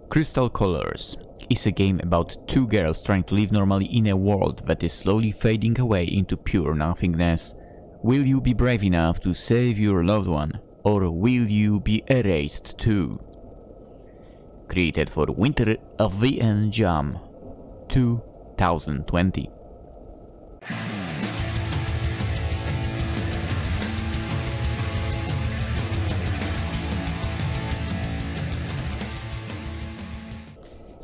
Crystal Colors is a game about two girls trying to live normally in a world that is slowly fading away into pure nothingness. Will you be brave enough to save your loved one, or will you be erased too? Created for Winter of the Jam 2020.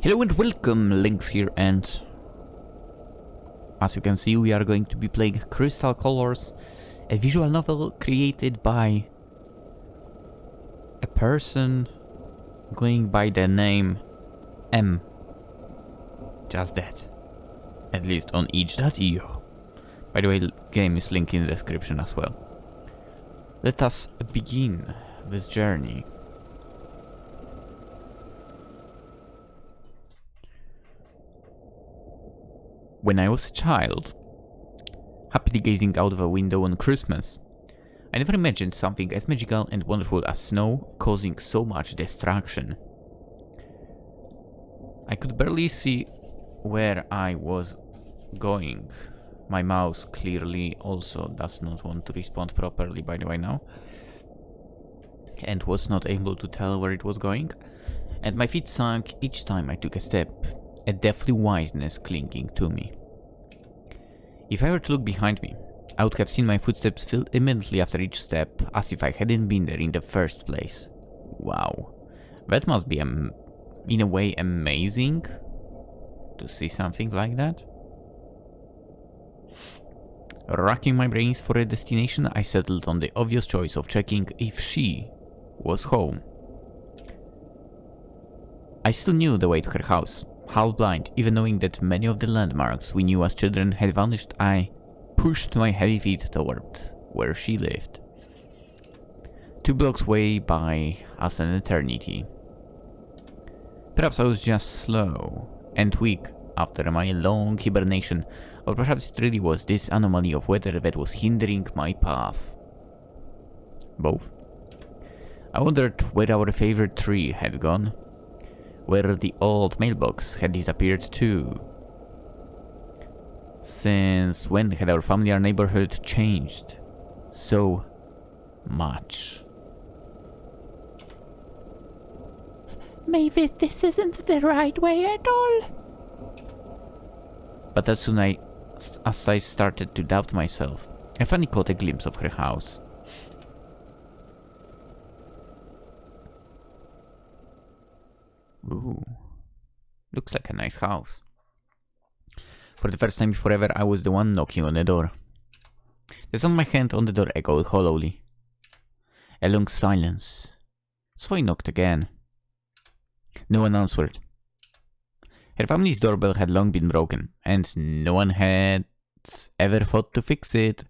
Hello and welcome, Lynx here, and as you can see we are going to be playing Crystal Colors, a visual novel created by a person going by the name M. Just that. At least on itch.io. By the way, the game is linked in the description as well. Let us begin this journey. When I was a child, happily gazing out of a window on Christmas, I never imagined something as magical and wonderful as snow causing so much destruction. I could barely see where I was going. My mouse clearly also does not want to respond properly, by the way, now, and was not able to tell where it was going, and my feet sank each time I took a step, a deathly whiteness clinging to me. If I were to look behind me, I would have seen my footsteps filled immediately after each step, as if I hadn't been there in the first place. Wow, that must be, in a way, amazing to see something like that. Racking my brains for a destination, I settled on the obvious choice of checking if she was home. I still knew the way to her house. Half blind, even knowing that many of the landmarks we knew as children had vanished, I pushed my heavy feet toward where she lived. 2 blocks away by us an eternity. Perhaps I was just slow and weak after my long hibernation, or perhaps it really was this anomaly of weather that was hindering my path. Both. I wondered where our favorite tree had gone, where the old mailbox had disappeared too. Since when had our family or neighborhood changed so much? Maybe this isn't the right way at all. But as soon as I started to doubt myself, I finally caught a glimpse of her house. Ooh, looks like a nice house. For the first time forever, I was the one knocking on the door. The sound of my hand on the door echoed hollowly. A long silence. So I knocked again. No one answered. Her family's doorbell had long been broken, and no one had ever thought to fix it.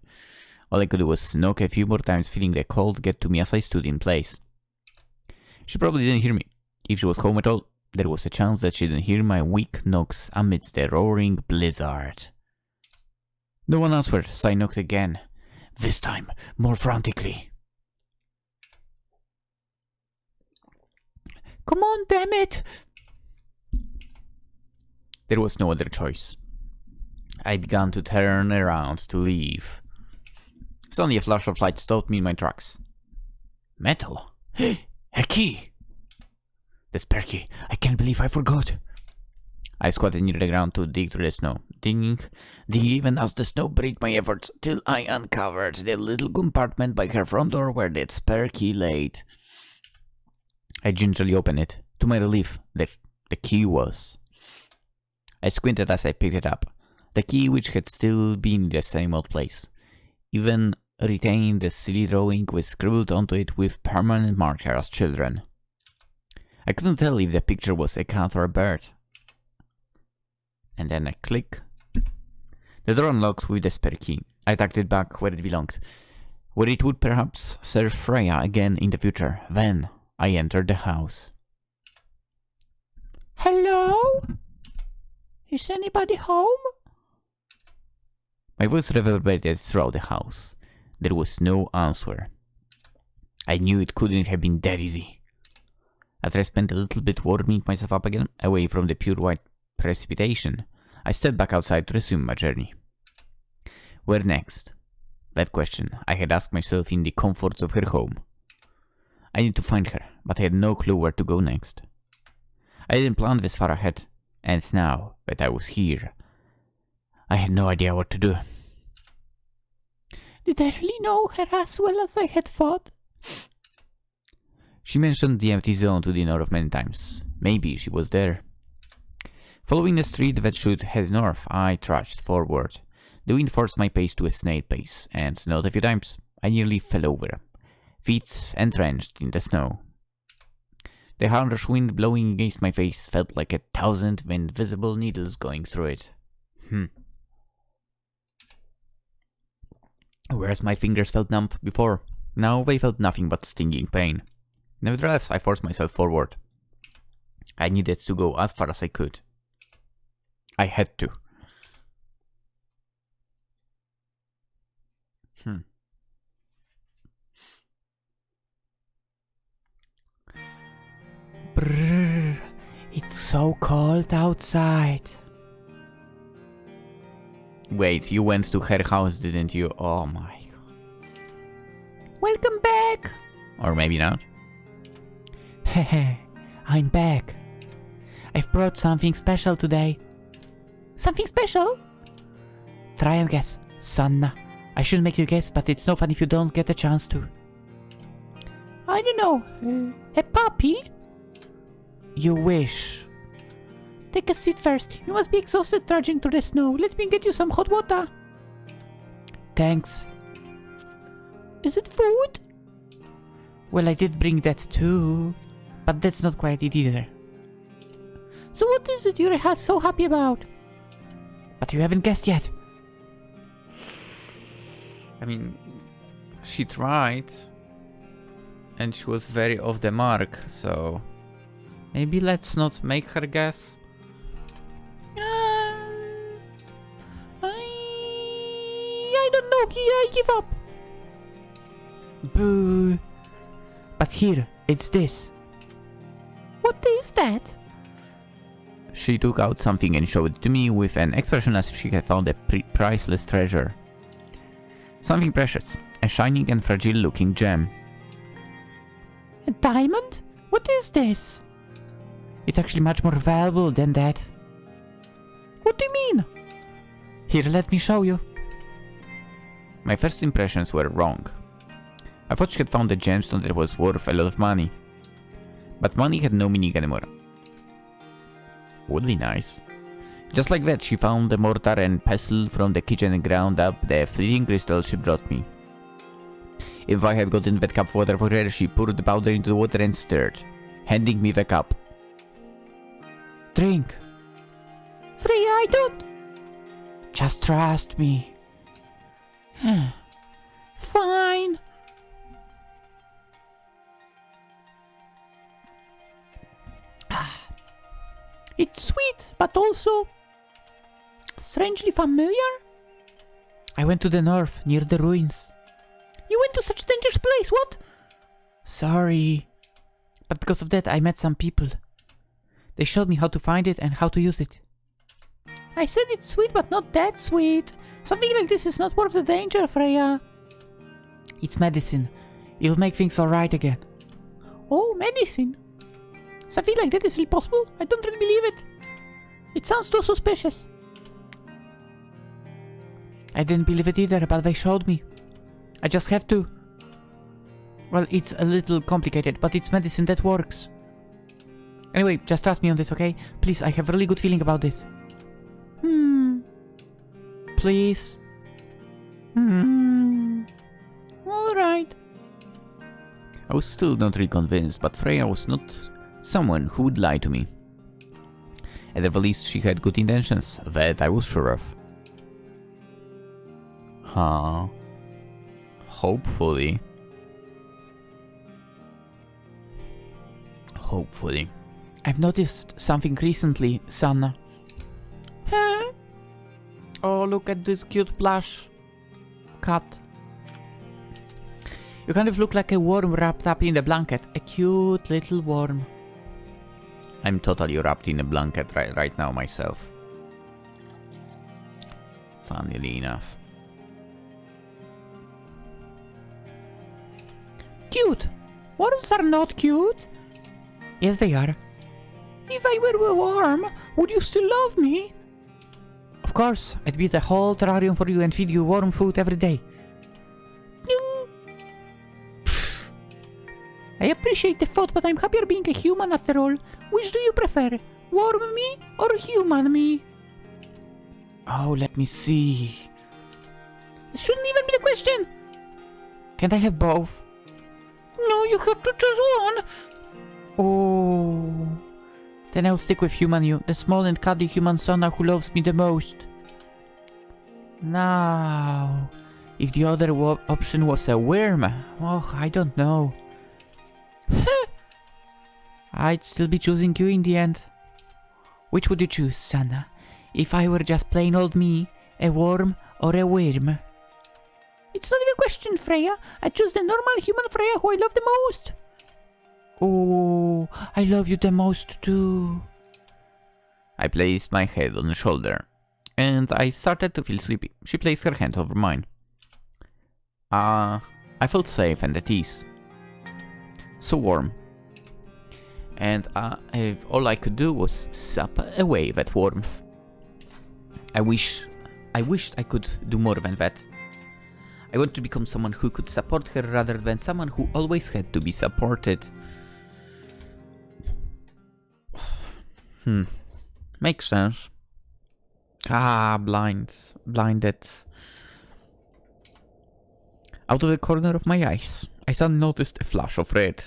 All I could do was knock a few more times, feeling the cold get to me as I stood in place. She probably didn't hear me. If she was home at all, there was a chance that she didn't hear my weak knocks amidst the roaring blizzard. No one answered, so I knocked again, this time more frantically. Come on, damn it! There was no other choice. I began to turn around to leave. Suddenly a flash of light stopped me in my tracks. Metal? A key! The spare key. I can't believe I forgot. I squatted near the ground to dig through the snow, digging even as the snow braved my efforts, till I uncovered the little compartment by her front door where the spare key laid. I gingerly opened it. To my relief, the key was. I squinted as I picked it up. The key, which had still been in the same old place, even retained the silly drawing we scribbled onto it with permanent marker as children. I couldn't tell if the picture was a cat or a bird. And then a click. The door unlocked with the spare key. I tucked it back where it belonged, where it would perhaps serve Freya again in the future. Then I entered the house. Hello? Is anybody home? My voice reverberated throughout the house. There was no answer. I knew it couldn't have been that easy. After I spent a little bit warming myself up again, away from the pure white precipitation, I stepped back outside to resume my journey. Where next? That question I had asked myself in the comforts of her home. I needed to find her, but I had no clue where to go next. I didn't plan this far ahead, and now that I was here, I had no idea what to do. Did I really know her as well as I had thought? She mentioned the empty zone to the north many times. Maybe she was there. Following the street that should head north, I trudged forward. The wind forced my pace to a snail pace, and not a few times I nearly fell over, feet entrenched in the snow. The harsh wind blowing against my face felt like 1,000 invisible needles going through it. Whereas my fingers felt numb before, now they felt nothing but stinging pain. Nevertheless, I forced myself forward. I needed to go as far as I could. I had to. Brrr, it's so cold outside. Wait, you went to her house, didn't you? Oh my god. Welcome back! Or maybe not. Hehe, I'm back. I've brought something special today. Something special? Try and guess, Sanna. I should make you guess, but it's no fun if you don't get a chance to. I don't know. A puppy? You wish. Take a seat first. You must be exhausted trudging through the snow. Let me get you some hot water. Thanks. Is it food? Well, I did bring that too. But that's not quite it either. So what is it you're so happy about? But you haven't guessed yet. I mean, she tried. And she was very off the mark, so... Maybe let's not make her guess. I don't know, I give up. Boo. But here, it's this. What is that? She took out something and showed it to me with an expression as if she had found a priceless treasure. Something precious, a shining and fragile looking gem. A diamond? What is this? It's actually much more valuable than that. What do you mean? Here, let me show you. My first impressions were wrong. I thought she had found a gemstone that was worth a lot of money. But money had no meaning anymore. Would be nice. Just like that, she found the mortar and pestle from the kitchen and ground up the fleeting crystal she brought me. If I had gotten that cup of water for her, she poured the powder into the water and stirred, handing me the cup. Drink. Freya, I don't. Just trust me. Fine. It's sweet, but also strangely familiar. I went to the north, near the ruins. You went to such a dangerous place, what? Sorry. But because of that, I met some people. They showed me how to find it and how to use it. I said it's sweet, but not that sweet. Something like this is not worth the danger, Freya. It's medicine. It'll make things alright again. Oh, medicine. Something like that is really possible? I don't really believe it. It sounds too suspicious. I didn't believe it either, but they showed me. I just have to. Well, it's a little complicated, but it's medicine that works. Anyway, just trust me on this, okay? Please, I have a really good feeling about this. Please. Alright. I was still not really convinced, but Freya was not someone who would lie to me. At the least, she had good intentions, that I was sure of. Huh. Hopefully. Hopefully. I've noticed something recently, Sanna. Huh? Oh, look at this cute plush cat. You kind of look like a worm wrapped up in a blanket. A cute little worm. I'm totally wrapped in a blanket right now myself. Funnily enough. Cute! Worms are not cute! Yes, they are. If I were a worm, would you still love me? Of course, I'd beat the whole terrarium for you and feed you worm food every day. I appreciate the thought, but I'm happier being a human after all. Which do you prefer? Worm me or human me? Oh, let me see. This shouldn't even be the question. Can't I have both? No, you have to choose one. Oh. Then I'll stick with human you, the small and cuddly human Sonna who loves me the most. Now, if the other option was a worm, oh, I don't know. I'd still be choosing you in the end. Which would you choose, Sonna? If I were just plain old me, a worm or a worm? It's not even a question, Freya. I choose the normal human Freya who I love the most. Oh, I love you the most too. I placed my head on her shoulder, and I started to feel sleepy. She placed her hand over mine. I felt safe and at ease. So warm. And all I could do was sup away that warmth. I wished I could do more than that. I want to become someone who could support her rather than someone who always had to be supported. Makes sense. Blinded. Out of the corner of my eyes, I suddenly noticed a flash of red.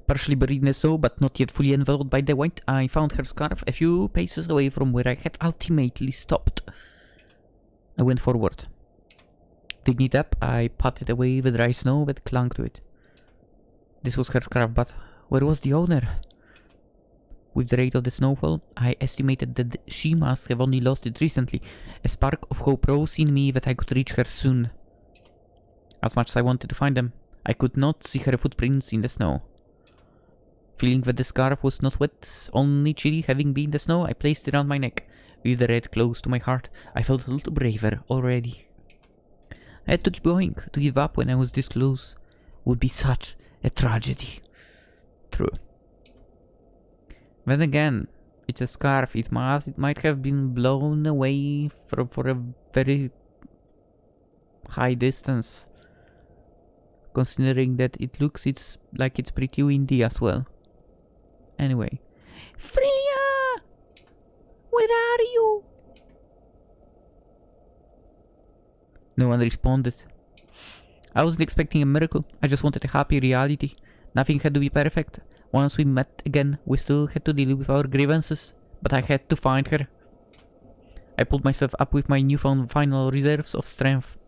Partially buried in the snow, but not yet fully enveloped by the white, I found her scarf a few paces away from where I had ultimately stopped. I went forward. Digging it up, I patted away the dry snow that clung to it. This was her scarf, but where was the owner? With the rate of the snowfall, I estimated that she must have only lost it recently. A spark of hope rose in me that I could reach her soon. As much as I wanted to find them, I could not see her footprints in the snow. Feeling that the scarf was not wet, only chilly having been the snow, I placed it around my neck. With the red close to my heart, I felt a little braver already. I had to keep going. To give up when I was this close would be such a tragedy. True. Then again, it's a scarf. It might have been blown away for a very high distance. Considering that it looks like it's pretty windy as well. Anyway. Freya! Where are you? No one responded. I wasn't expecting a miracle. I just wanted a happy reality. Nothing had to be perfect. Once we met again, we still had to deal with our grievances. But I had to find her. I pulled myself up with my newfound final reserves of strength.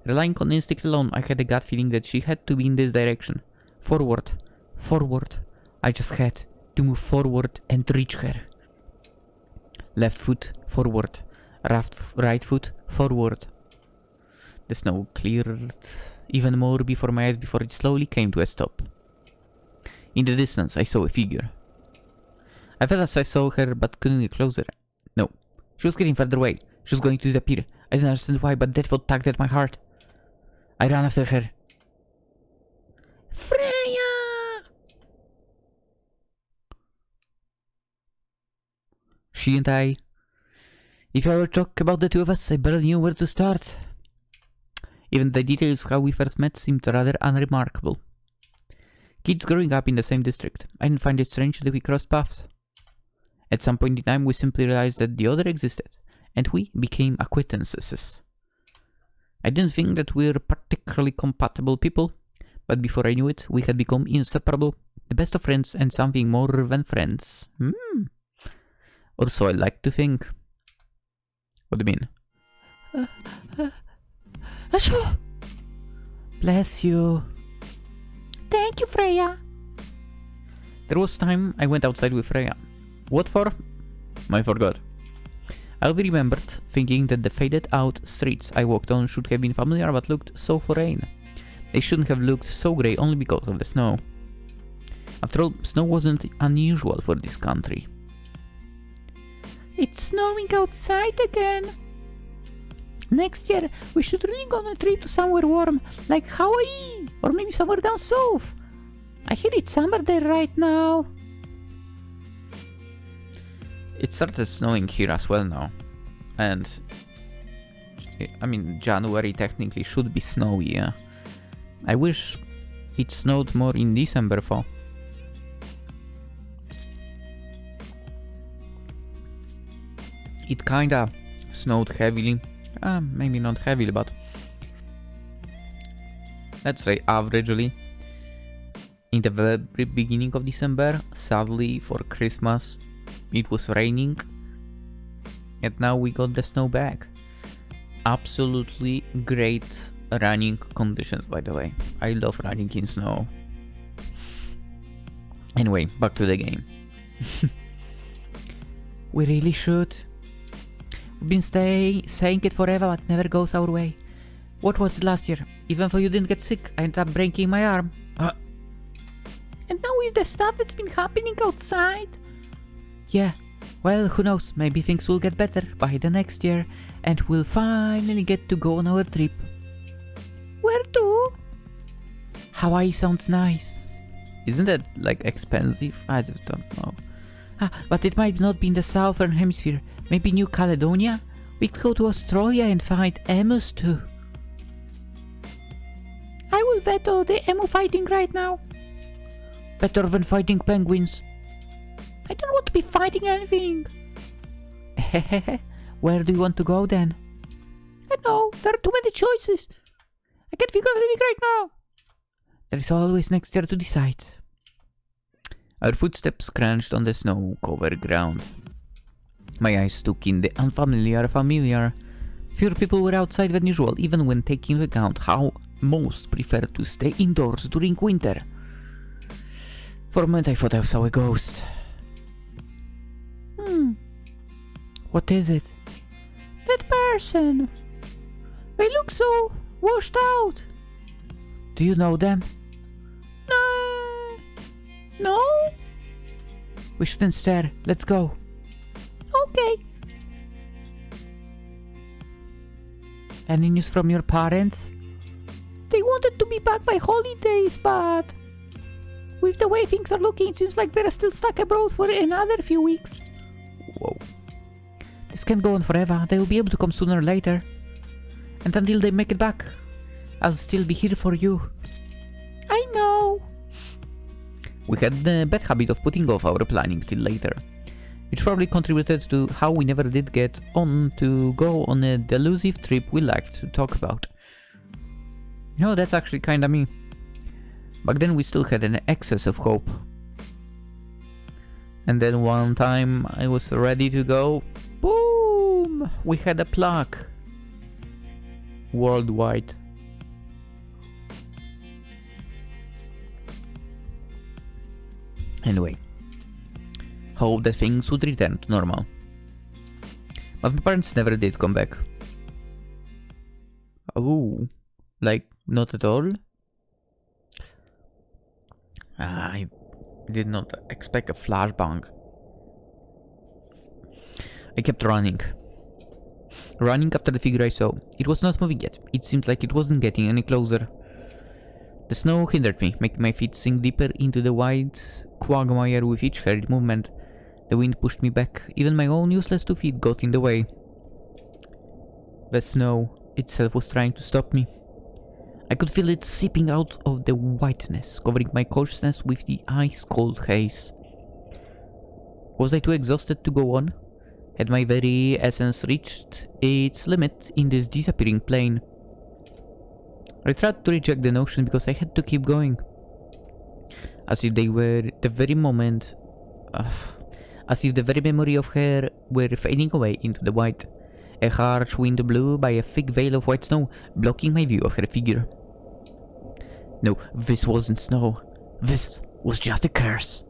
Relying on instinct alone, I had a gut feeling that she had to be in this direction. Forward. Forward. I just had to move forward and reach her. Left foot, forward. Right foot, forward. The snow cleared even more before my eyes before it slowly came to a stop. In the distance, I saw a figure. I felt as I saw her, but couldn't get closer. No, she was getting further away. She was going to disappear. I didn't understand why, but that thought tugged at my heart. I ran after her. Freya! She and I. If I were to talk about the two of us, I barely knew where to start. Even the details of how we first met seemed rather unremarkable. Kids growing up in the same district, I didn't find it strange that we crossed paths. At some point in time, we simply realized that the other existed, and we became acquaintances. I didn't think that we were particularly compatible people, but before I knew it, we had become inseparable, the best of friends, and something more than friends. Or so I like to think. What do you mean? Bless you. Thank you, Freya. There was time I went outside with Freya. What for? I forgot. I'll be remembered thinking that the faded out streets I walked on should have been familiar but looked so foreign. They shouldn't have looked so grey only because of the snow. After all, snow wasn't unusual for this country. It's snowing outside again. Next year, we should really go on a trip to somewhere warm, like Hawaii, or maybe somewhere down south. I hear it's summer there right now. It started snowing here as well now. And I mean, January technically should be snowy, yeah. I wish it snowed more in December though. It kinda snowed heavily. Maybe not heavily, but let's say averagely. In the very beginning of December, sadly for Christmas, it was raining. And now we got the snow back. Absolutely great running conditions, by the way. I love running in snow. Anyway, back to the game. We really should. We've been saying it forever, but never goes our way. What was it last year? Even though you didn't get sick, I ended up breaking my arm. And now with the stuff that's been happening outside. Yeah, well, who knows, maybe things will get better by the next year, and we'll finally get to go on our trip. Where to? Hawaii sounds nice. Isn't that like expensive? I just don't know. But it might not be in the southern hemisphere. Maybe New Caledonia? We could go to Australia and find emus too. I will veto the emu fighting right now. Better than fighting penguins. I don't want to be fighting anything. Where do you want to go then? I know, there are too many choices. I can't figure anything right now. There is always next year to decide. Our footsteps crunched on the snow-covered ground. My eyes took in the unfamiliar familiar. Fewer people were outside than usual, even when taking into account how most prefer to stay indoors during winter. For a moment I thought I saw a ghost. What is it? That person. They look so washed out. Do you know them? No? We shouldn't stare. Let's go. Okay. Any news from your parents? They wanted to be back by holidays, but with the way things are looking, it seems like they're still stuck abroad for another few weeks. Whoa. This can't go on forever. They will be able to come sooner or later. And until they make it back, I'll still be here for you. I know. We had the bad habit of putting off our planning till later, which probably contributed to how we never did get on to go on a delusive trip we liked to talk about. You know, that's actually kinda me. Back then we still had an excess of hope. And then one time I was ready to go, boom! We had a plague. Worldwide. Anyway, hope that things would return to normal. But my parents never did come back. Oh, like not at all? I did not expect a flashbang. I kept running. Running after the figure I saw. It was not moving yet. It seemed like it wasn't getting any closer. The snow hindered me, making my feet sink deeper into the wide quagmire with each hurried movement. The wind pushed me back. Even my own useless 2 feet got in the way. The snow itself was trying to stop me. I could feel it seeping out of the whiteness, covering my consciousness with the ice-cold haze. Was I too exhausted to go on? Had my very essence reached its limit in this disappearing plane? I tried to reject the notion because I had to keep going. As if they were the very moment... as if the very memory of her were fading away into the white. A harsh wind blew by a thick veil of white snow, blocking my view of her figure. No, this wasn't snow. This was just a curse.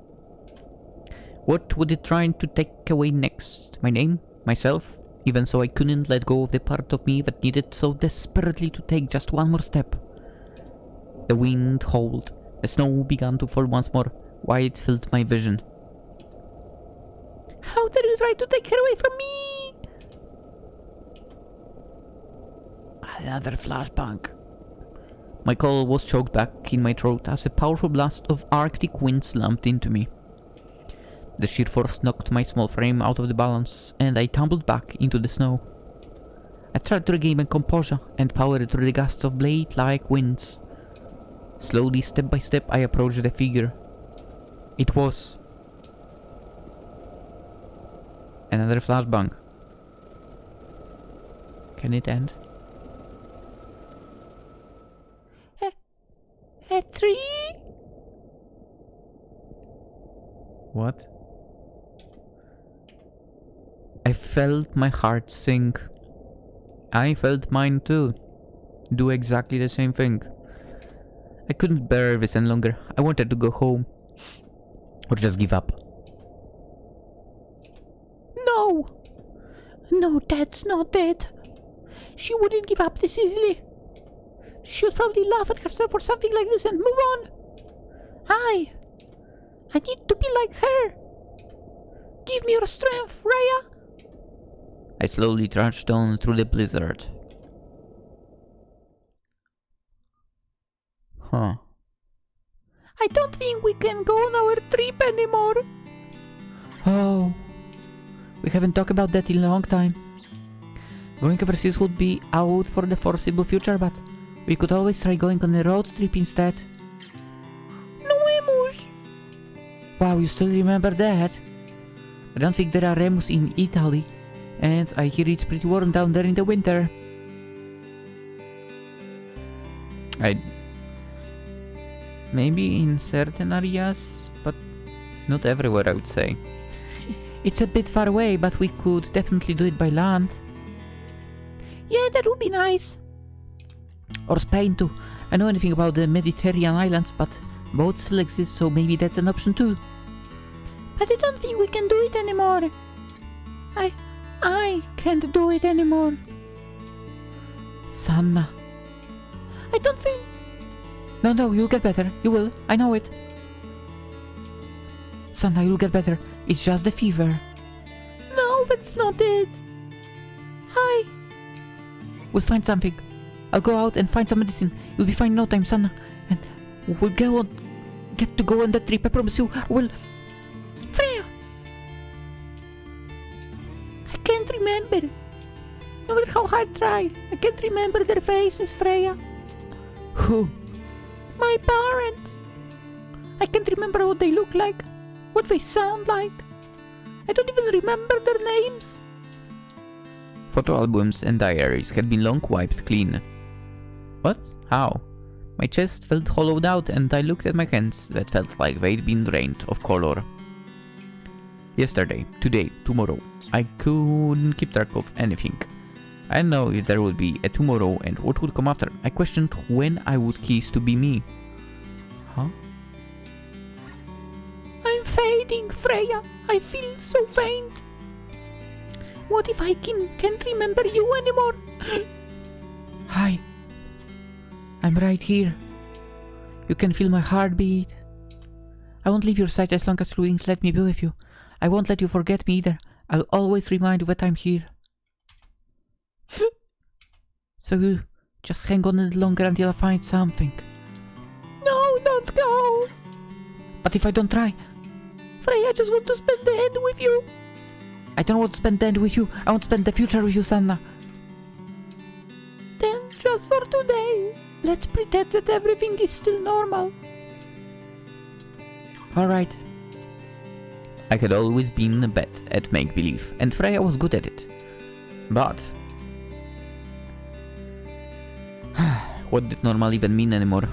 What would it try to take away next? My name? Myself? Even so, I couldn't let go of the part of me that needed so desperately to take just one more step. The wind howled. The snow began to fall once more. why it filled my vision. How dare you try to take her away from me? Another flashbang. My call was choked back in my throat as a powerful blast of Arctic wind slammed into me. The sheer force knocked my small frame out of the balance, and I tumbled back into the snow. I tried to regain my composure and powered through the gusts of blade-like winds. Slowly, step by step, I approached the figure. It was... another flashbang. Can it end? A tree? What? I felt my heart sink. I felt mine too. Do exactly the same thing. I couldn't bear this any longer. I wanted to go home. Or just give up. No! No, that's not it. She wouldn't give up this easily. She would probably laugh at herself for something like this and move on. I need to be like her. Give me your strength, Freya. I slowly trudged on through the blizzard. Huh. I don't think we can go on our trip anymore. Oh. We haven't talked about that in a long time. Going overseas would be out for the foreseeable future, but we could always try going on a road trip instead. No emus! Wow, you still remember that? I don't think there are emus in Italy, and I hear it's pretty warm down there in the winter. Maybe in certain areas, but not everywhere, I would say. It's a bit far away, but we could definitely do it by land. Yeah, that would be nice. Or Spain too. I know anything about the Mediterranean islands, but boats still exist, so maybe that's an option too. But I don't think we can do it anymore. I can't do it anymore. Sanna. I don't think... No, you'll get better. You will. I know it. Sanna, you'll get better. It's just the fever. No, that's not it. Hi. We'll find something. I'll go out and find some medicine. You'll be fine in no time, Sanna. And we'll get to go on that trip. I promise you. We'll... Freya! I can't remember. No matter how hard I try, I can't remember their faces, Freya. Who? My parents. I can't remember what they look like, what they sound like. I don't even remember their names. Photo albums and diaries had been long wiped clean. What? How? My chest felt hollowed out and I looked at my hands that felt like they'd been drained of color. Yesterday, today, tomorrow. I couldn't keep track of anything. I didn't know if there would be a tomorrow and what would come after. I questioned when I would cease to be me. Huh? I'm fading, Freya. I feel so faint. What if I can't remember you anymore? Hi. I'm right here. You can feel my heartbeat. I won't leave your side as long as you won't let me be with you. I won't let you forget me either. I'll always remind you that I'm here. So you just hang on a little longer until I find something. No, don't go. But if I don't try? Freya, I just want to spend the end with you. I don't want to spend the end with you. I want to spend the future with you, Sanna. Then just for today, let's pretend that everything is still normal. Alright. I had always been a bet at make-believe, and Freya was good at it. But... what did normal even mean anymore?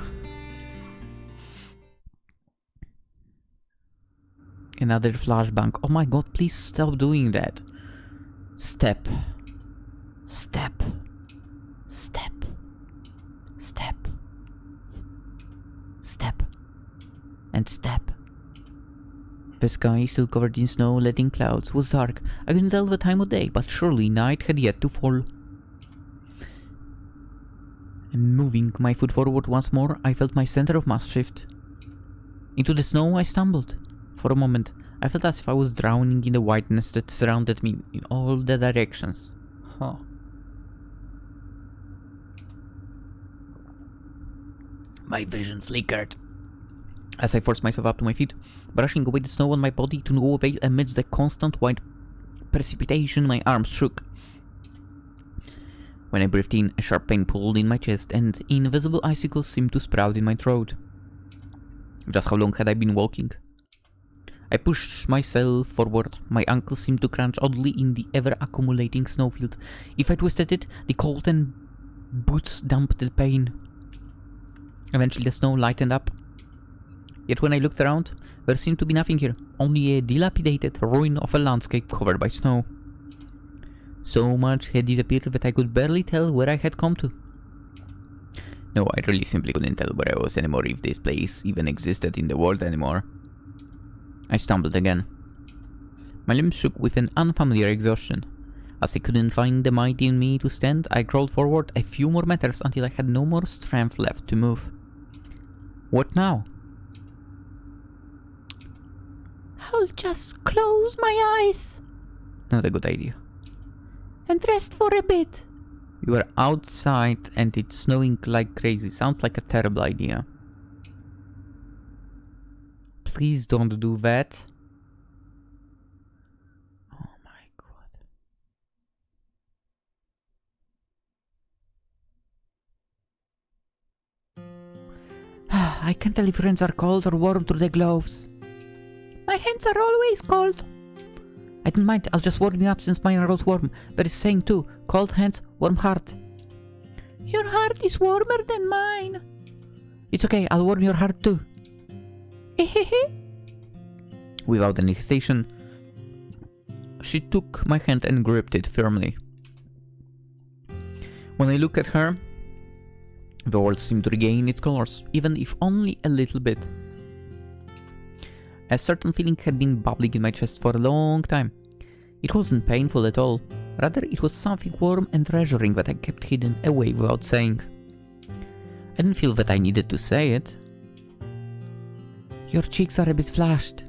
Another flashbang. Oh my god, please stop doing that. Step. Step. Step. Step. Step. And step. The sky, still covered in snow, letting clouds, was dark. I couldn't tell the time of day, but surely night had yet to fall. And moving my foot forward once more, I felt my center of mass shift. Into the snow I stumbled. For a moment, I felt as if I was drowning in the whiteness that surrounded me in all the directions. Huh. My vision flickered as I forced myself up to my feet, brushing away the snow on my body to no avail amidst the constant white precipitation. My arms shook. When I breathed in, a sharp pain pulled in my chest, and invisible icicles seemed to sprout in my throat. Just how long had I been walking? I pushed myself forward. My ankles seemed to crunch oddly in the ever-accumulating snowfield. If I twisted it, the cold and boots dumped the pain. Eventually the snow lightened up. Yet when I looked around, there seemed to be nothing here, only a dilapidated ruin of a landscape covered by snow. So much had disappeared that I could barely tell where I had come to. No, I really simply couldn't tell where I was anymore, if this place even existed in the world anymore. I stumbled again. My limbs shook with an unfamiliar exhaustion. As I couldn't find the might in me to stand, I crawled forward a few more meters until I had no more strength left to move. What now? I'll just close my eyes. Not a good idea. And rest for a bit. You are outside and it's snowing like crazy. Sounds like a terrible idea. Please don't do that. Oh my god. I can't tell if hands are cold or warm through the gloves. My hands are always cold. I don't mind, I'll just warm you up since mine are all warm. There is saying too, cold hands, warm heart. Your heart is warmer than mine. It's okay, I'll warm your heart too. Without any hesitation, she took my hand and gripped it firmly. When I looked at her, the world seemed to regain its colors, even if only a little bit. A certain feeling had been bubbling in my chest for a long time. It wasn't painful at all, rather it was something warm and reassuring that I kept hidden away without saying. I didn't feel that I needed to say it. Your cheeks are a bit flushed.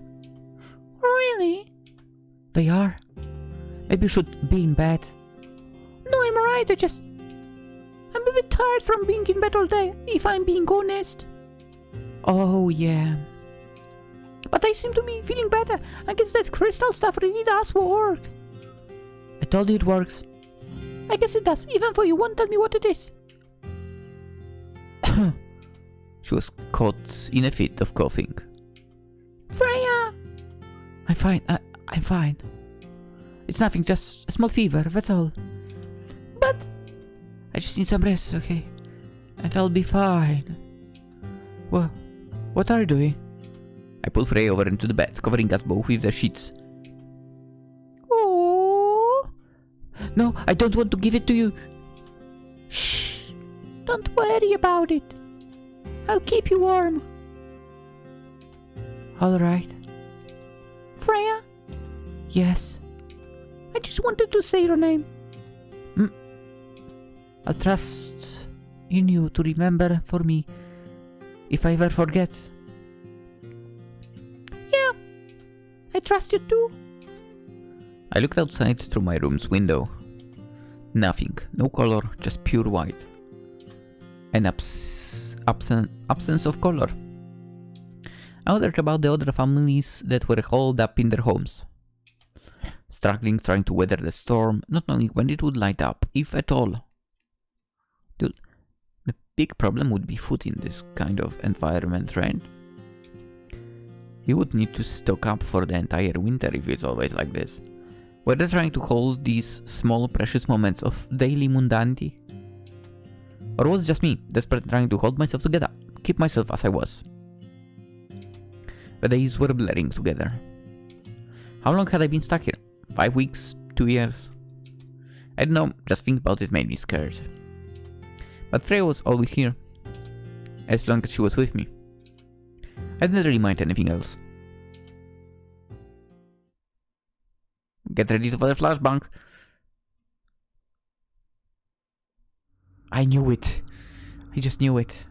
Really? They are. Maybe you should be in bed. No, I'm alright, I'm a bit tired from being in bed all day, if I'm being honest. Oh, yeah. But I seem to be feeling better. I guess that crystal stuff really does work. I told you it works. I guess it does, even though you won't tell me what it is. She was caught in a fit of coughing. Freya! I'm fine. I'm fine. It's nothing, just a small fever, that's all. But I just need some rest, okay? And I'll be fine. Well, what are you doing? I pulled Frey over into the bed, covering us both with the sheets. oh, No, I don't want to give it to you. shh! Don't worry about it. I'll keep you warm. Alright. Freya, Yes. I just wanted to say your name. I'll trust in you to remember for me if I ever forget. Yeah, I trust you too. I looked outside through my room's window. Nothing, no color, just pure white. An absence of color. I wondered about the other families that were holed up in their homes. Struggling, trying to weather the storm, not knowing when it would light up, if at all. Dude, the big problem would be food in this kind of environment, right? You would need to stock up for the entire winter if it's always like this. Were they trying to hold these small precious moments of daily mundanity? Or was it just me, desperate trying to hold myself together, keep myself as I was? The days were blurring together. How long had I been stuck here? 5 weeks? 2 years? I don't know, just thinking about it made me scared. But Freya was always here, as long as she was with me. I didn't really mind anything else. Get ready for the flashbang. I knew it. I just knew it.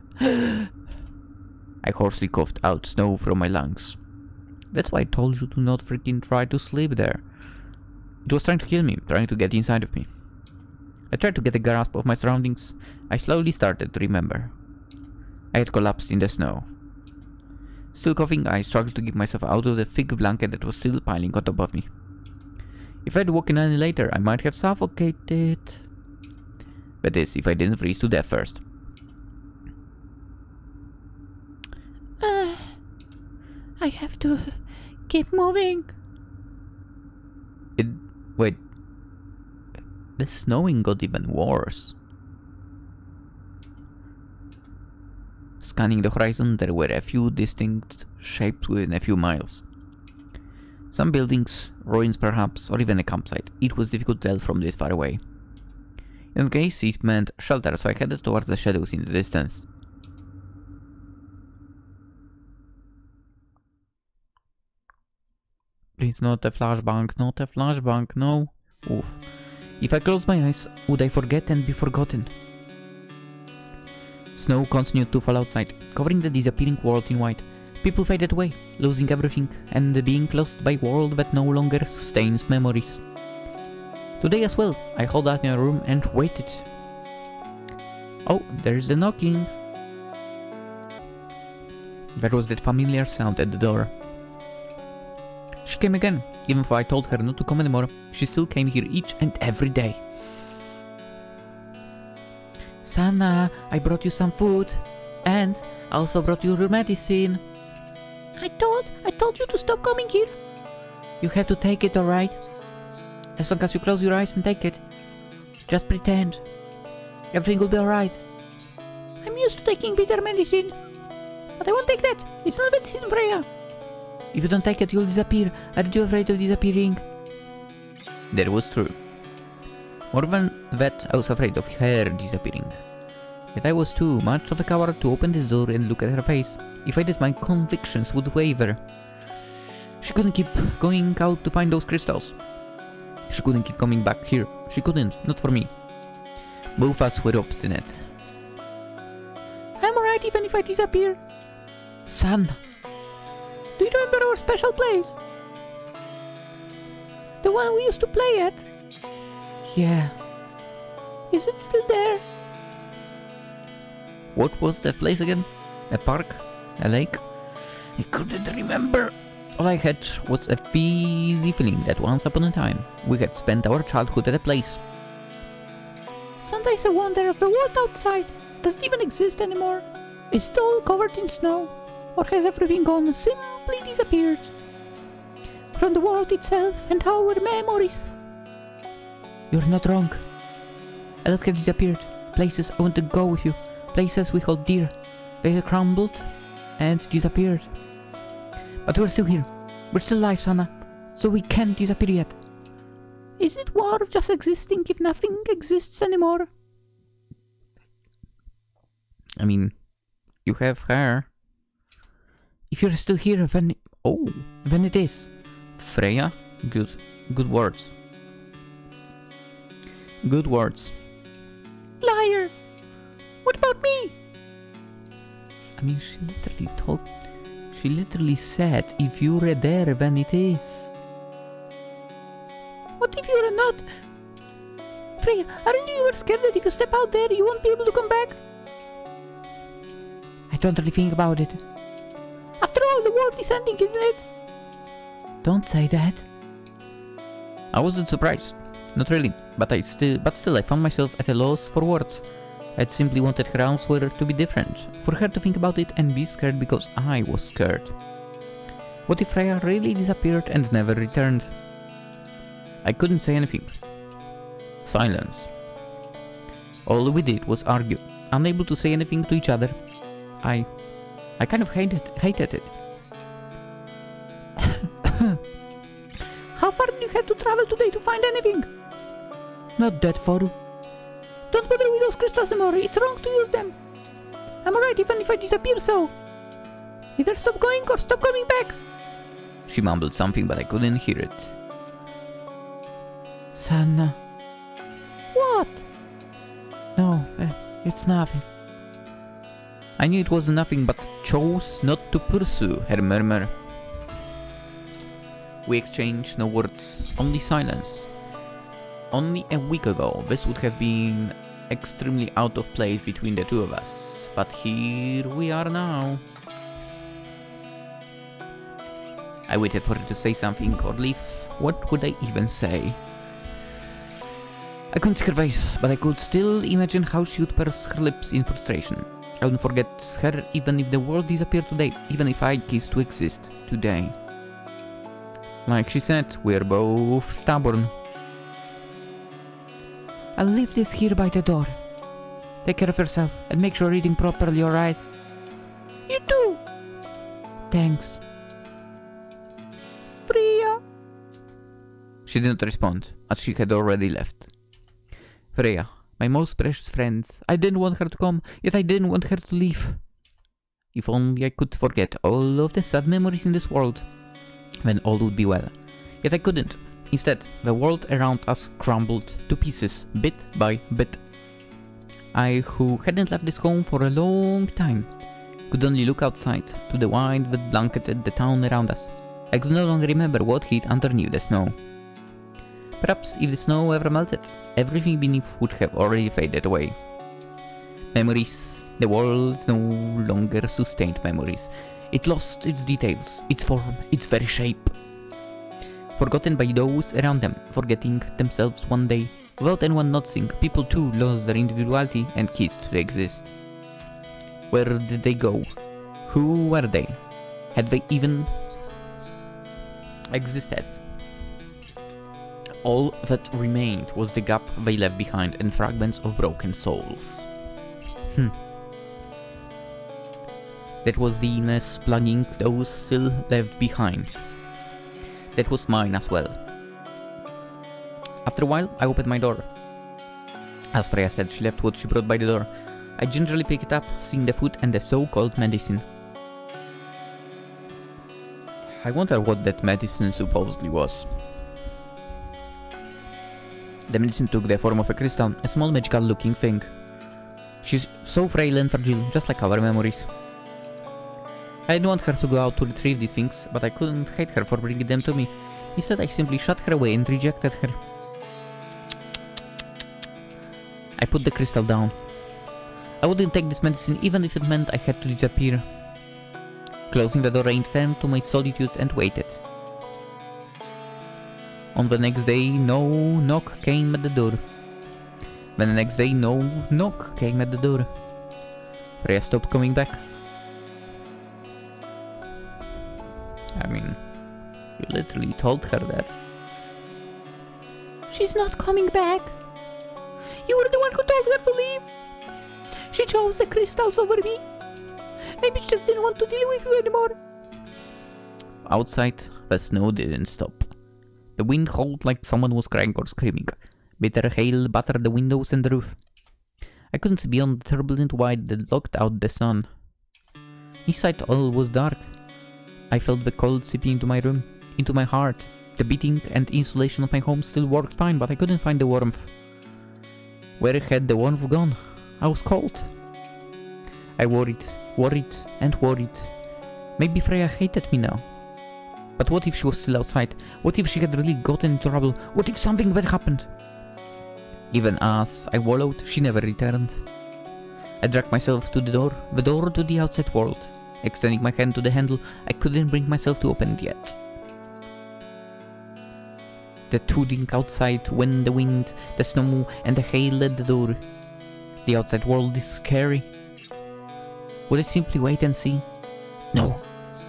I hoarsely coughed out snow from my lungs. That's why I told you to not freaking try to sleep there. It was trying to kill me, trying to get inside of me. I tried to get a grasp of my surroundings. I slowly started to remember. I had collapsed in the snow. Still coughing, I struggled to get myself out of the thick blanket that was still piling on top of me. If I'd woken any later, I might have suffocated. That is, if I didn't freeze to death first. I have to keep moving. Wait. The snowing got even worse. Scanning the horizon, there were a few distinct shapes within a few miles. Some buildings, ruins perhaps, or even a campsite. It was difficult to tell from this far away. In case it meant shelter, so I headed towards the shadows in the distance. Please, not a flashbang, not a flashbang, no. Oof. If I closed my eyes, would I forget and be forgotten? Snow continued to fall outside, covering the disappearing world in white. People faded away, losing everything, and being lost by a world that no longer sustains memories. Today as well, I held out in my room and waited. Oh, there's the knocking. There was that familiar sound at the door. She came again. Even though I told her not to come anymore, she still came here each and every day. Sanna, I brought you some food. And I also brought you your medicine. I told you to stop coming here. You have to take it, alright? As long as you close your eyes and take it. Just pretend. Everything will be alright. I'm used to taking bitter medicine. But I won't take that. It's not medicine, Freya. If you don't take it, you'll disappear. Aren't you afraid of disappearing? That was true. More than that, I was afraid of her disappearing. Yet I was too much of a coward to open this door and look at her face. If I did, my convictions would waver. She couldn't keep going out to find those crystals. She couldn't keep coming back here. She couldn't, not for me. Both of us were obstinate. I'm alright even if I disappear. Son! Do you remember our special place? The one we used to play at? Yeah. Is it still there? What was that place again? A park? A lake? I couldn't remember. All I had was a fuzzy feeling that once upon a time we had spent our childhood at a place. Sometimes I wonder if the world outside doesn't even exist anymore. Is it all covered in snow? Or has everything gone simply disappeared? From the world itself and our memories. You're not wrong. A lot have disappeared. Places I want to go with you. Places we hold dear. They have crumbled and disappeared. But we're still here. We're still alive, Sanna. So we can't disappear yet. Is it worth just existing if nothing exists anymore? I mean, you have her. If you're still here, then... Oh, then it is. Freya? Good words. Good words. Liar! What about me? I mean, she literally said, if you were there, then it is. What if you're not? Freya, aren't you ever scared that if you step out there, you won't be able to come back? I don't really think about it. After all, the world is ending, isn't it? Don't say that. I wasn't surprised. Not really, but still I found myself at a loss for words. I'd simply wanted her answer to be different, for her to think about it and be scared because I was scared. What if Freya really disappeared and never returned? I couldn't say anything. Silence. All we did was argue, unable to say anything to each other. I kind of hated it. How far do you have to travel today to find anything? Not that far. Don't bother with those crystals anymore, it's wrong to use them. I'm alright even if I disappear, so... either stop going or stop coming back. She mumbled something, but I couldn't hear it. Sanna. What? No, it's nothing. I knew it was nothing but chose not to pursue her murmur. We exchanged no words, only silence. Only a week ago, this would have been extremely out of place between the two of us, but here we are now. I waited for her to say something or leave. What would I even say? I couldn't see her face, but I could still imagine how she would purse her lips in frustration. I wouldn't forget her even if the world disappeared today, even if I ceased to exist today. Like she said, we're both stubborn. I'll leave this here by the door. Take care of yourself and make sure you're eating properly, alright? You too! Thanks. Freya! She did not respond, as she had already left. Freya, my most precious friend, I didn't want her to come, yet I didn't want her to leave. If only I could forget all of the sad memories in this world, then all would be well. Yet I couldn't. Instead, the world around us crumbled to pieces, bit by bit. I, who hadn't left this home for a long time, could only look outside to the wind that blanketed the town around us. I could no longer remember what hid underneath the snow. Perhaps if the snow ever melted, everything beneath would have already faded away. Memories. The world no longer sustained memories. It lost its details, its form, its very shape. Forgotten by those around them, forgetting themselves one day. Without anyone noticing, people too lost their individuality and ceased to exist. Where did they go? Who were they? Had they even existed? All that remained was the gap they left behind and fragments of broken souls. That was the mess plugging those still left behind. That was mine as well. After a while, I opened my door. As Freya said, she left what she brought by the door. I gingerly picked it up, seeing the food and the so-called medicine. I wonder what that medicine supposedly was. The medicine took the form of a crystal, a small magical-looking thing. She's so frail and fragile, just like our memories. I didn't want her to go out to retrieve these things, but I couldn't hate her for bringing them to me. Instead, I simply shut her away and rejected her. I put the crystal down. I wouldn't take this medicine even if it meant I had to disappear. Closing the door, I returned to my solitude and waited. On the next day, no knock came at the door. Then the next day, no knock came at the door. Freya stopped coming back. I mean, you literally told her that. She's not coming back. You were the one who told her to leave. She chose the crystals over me. Maybe she just didn't want to deal with you anymore. Outside, the snow didn't stop. The wind howled like someone was crying or screaming. Bitter hail battered the windows and the roof. I couldn't see beyond the turbulent white that blocked out the sun. Inside all was dark. I felt the cold seeping into my room, into my heart. The beating and insulation of my home still worked fine, but I couldn't find the warmth. Where had the warmth gone? I was cold. I worried and worried. Maybe Freya hated me now. But what if she was still outside? What if she had really gotten into trouble? What if something bad happened? Even as I wallowed, she never returned. I dragged myself to the door to the outside world. Extending my hand to the handle, I couldn't bring myself to open it yet. The tooting outside, when the wind, the snow, and the hail at the door. The outside world is scary. Would I simply wait and see? No,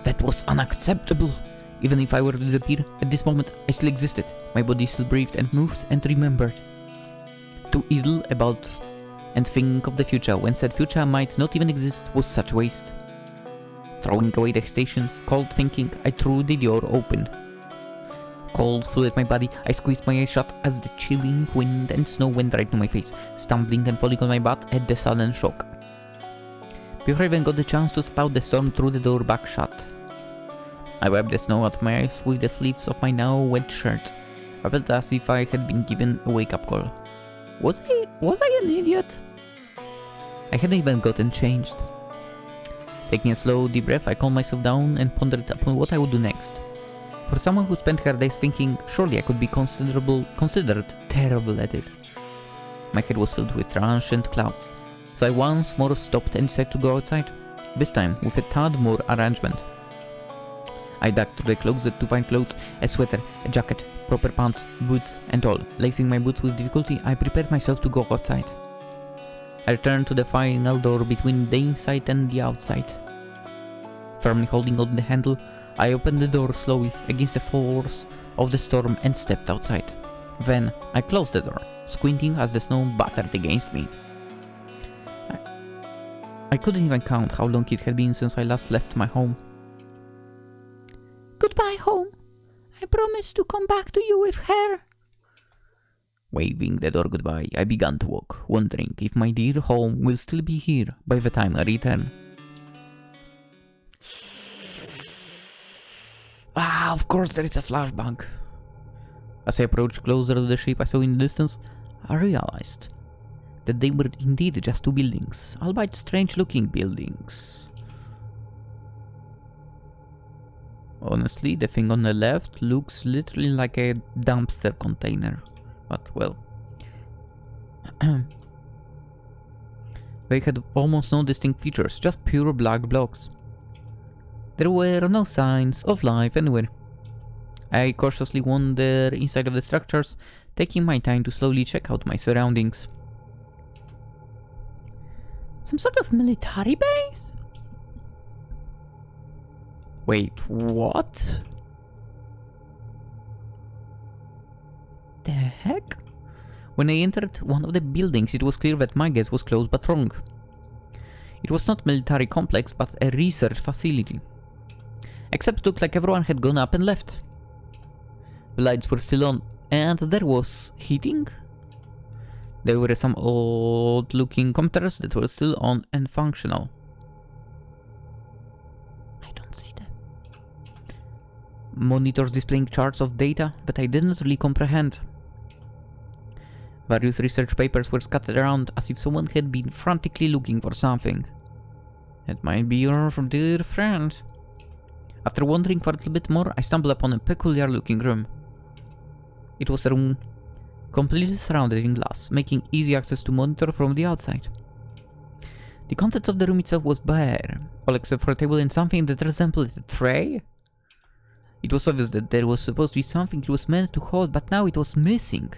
that was unacceptable. Even if I were to disappear, at this moment I still existed. My body still breathed and moved and remembered. To idle about and think of the future when said future might not even exist was such waste. Throwing away the hesitation, cold thinking, I threw the door open. Cold flooded my body, I squeezed my eyes shut as the chilling wind and snow went right to my face, stumbling and falling on my butt at the sudden shock. Before I even got the chance to spout the storm through the door back shut. I wiped the snow out of my eyes with the sleeves of my now wet shirt. I felt as if I had been given a wake-up call. Was I an idiot? I hadn't even gotten changed. Taking a slow, deep breath, I calmed myself down and pondered upon what I would do next. For someone who spent her days thinking, surely I could be considered terrible at it. My head was filled with transient clouds, so I once more stopped and decided to go outside, this time with a tad more arrangement. I dug through the closet to find clothes, a sweater, a jacket, proper pants, boots, and all. Lacing my boots with difficulty, I prepared myself to go outside. I returned to the final door between the inside and the outside. Firmly holding on the handle, I opened the door slowly against the force of the storm and stepped outside. Then I closed the door, squinting as the snow battered against me. I couldn't even count how long it had been since I last left my home. Goodbye, home. I promise to come back to you with her. Waving the door goodbye, I began to walk, wondering if my dear home will still be here by the time I return. Of course there is a flashbang. As I approached closer to the shape I saw in the distance, I realized that they were indeed just two buildings, albeit strange-looking buildings. Honestly, the thing on the left looks literally like a dumpster container. But, well... they had almost no distinct features, just pure black blocks. There were no signs of life anywhere. I cautiously wandered inside of the structures, taking my time to slowly check out my surroundings. Some sort of military base? Wait, what? The heck? When I entered one of the buildings, it was clear that my guess was close but wrong. It was not a military complex, but a research facility. Except it looked like everyone had gone up and left. The lights were still on, and there was heating. There were some odd-looking computers that were still on and functional. I don't see them. Monitors displaying charts of data that I didn't really comprehend. Various research papers were scattered around as if someone had been frantically looking for something. It might be your dear friend. After wandering for a little bit more, I stumbled upon a peculiar-looking room. It was a room completely surrounded in glass, making easy access to monitor from the outside. The contents of the room itself was bare, all except for a table and something that resembled a tray. It was obvious that there was supposed to be something it was meant to hold, but now it was missing.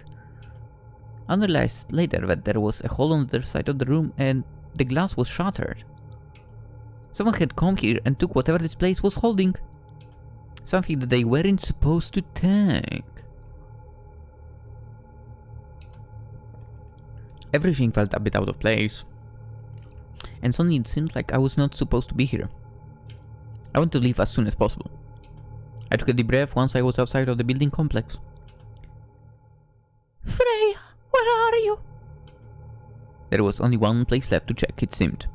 I realized later that there was a hole on the other side of the room and the glass was shattered. Someone had come here and took whatever this place was holding. Something that they weren't supposed to take. Everything felt a bit out of place. And suddenly it seemed like I was not supposed to be here. I want to leave as soon as possible. I took a deep breath once I was outside of the building complex. Freya, where are you? There was only one place left to check, it seemed.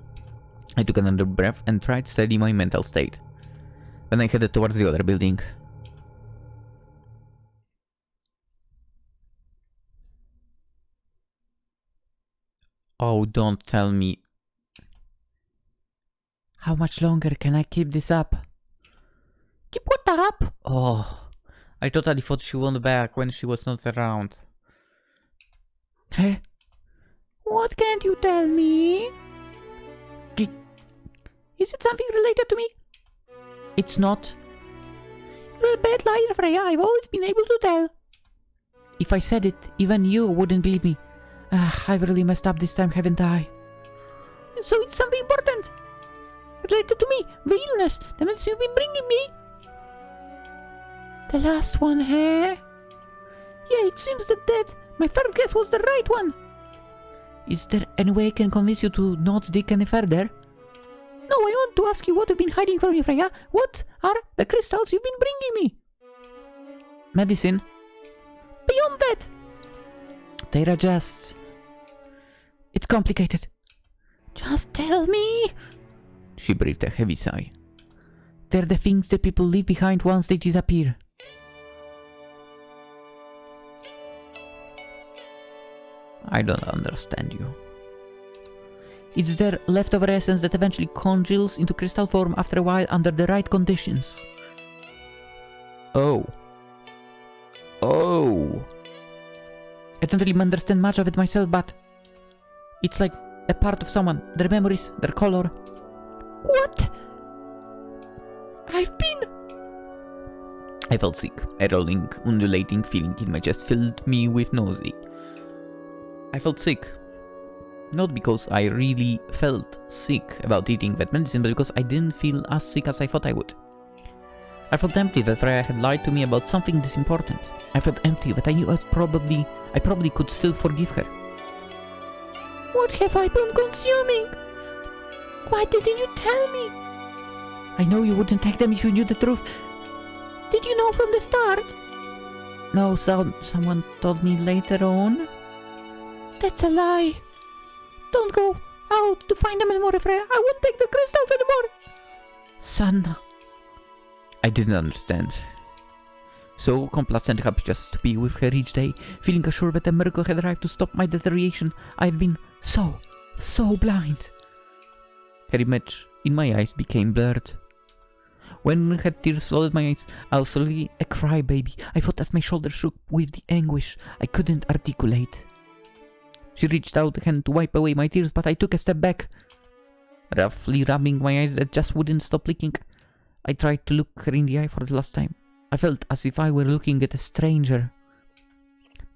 I took another breath and tried to steady my mental state. Then I headed towards the other building. Oh, don't tell me. How much longer can I keep this up? Keep what up? Oh, I totally thought she went back when she was not around. Huh? What can't you tell me? Is it something related to me? It's not. You're a bad liar, Freya. I've always been able to tell. If I said it, even you wouldn't believe me. I've really messed up this time, haven't I? So it's something important. Related to me. The illness. The medicine you've been bringing me. The last one, eh? Yeah, it seems that my first guess was the right one. Is there any way I can convince you to not dig any further? No, I want to ask you what you've been hiding from me, Freya. What are the crystals you've been bringing me? Medicine. Beyond that. They are just... It's complicated. Just tell me. She breathed a heavy sigh. They're the things that people leave behind once they disappear. I don't understand you. It's their leftover essence that eventually congeals into crystal form after a while under the right conditions. Oh. Oh. I don't really understand much of it myself, but it's like a part of someone, their memories, their color. What? I've been... I felt sick. A rolling, undulating feeling in my chest filled me with nausea. I felt sick. Not because I really felt sick about eating that medicine, but because I didn't feel as sick as I thought I would. I felt empty that Freya had lied to me about something this important. I felt empty that I knew I probably could still forgive her. What have I been consuming? Why didn't you tell me? I know you wouldn't take them if you knew the truth. Did you know from the start? No, someone told me later on. That's a lie. Don't go out to find them anymore, Freya. I won't take the crystals anymore. Sanna. I didn't understand. So complacent, happy just to be with her each day, feeling assured that a miracle had arrived to stop my deterioration. I had been so blind. Her image in my eyes became blurred. When her tears flooded my eyes, I was slowly a crybaby. I felt as my shoulders shook with the anguish I couldn't articulate. She reached out a hand to wipe away my tears, but I took a step back, roughly rubbing my eyes that just wouldn't stop leaking. I tried to look her in the eye for the last time. I felt as if I were looking at a stranger.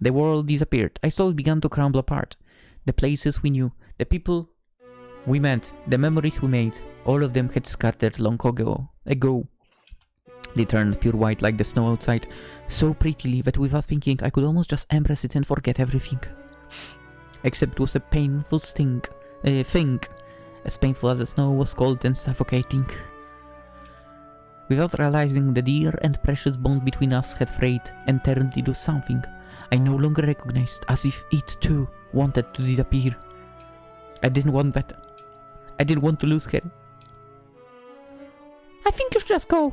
The world disappeared. I slowly began to crumble apart. The places we knew, the people we met, the memories we made, all of them had scattered long ago. They turned pure white like the snow outside, so prettily that without thinking I could almost just embrace it and forget everything. Except it was a painful thing, as painful as the snow was cold and suffocating. Without realizing, the dear and precious bond between us had frayed and turned into something I no longer recognized, as if it too wanted to disappear. I didn't want that. I didn't want to lose her. I think you should just go.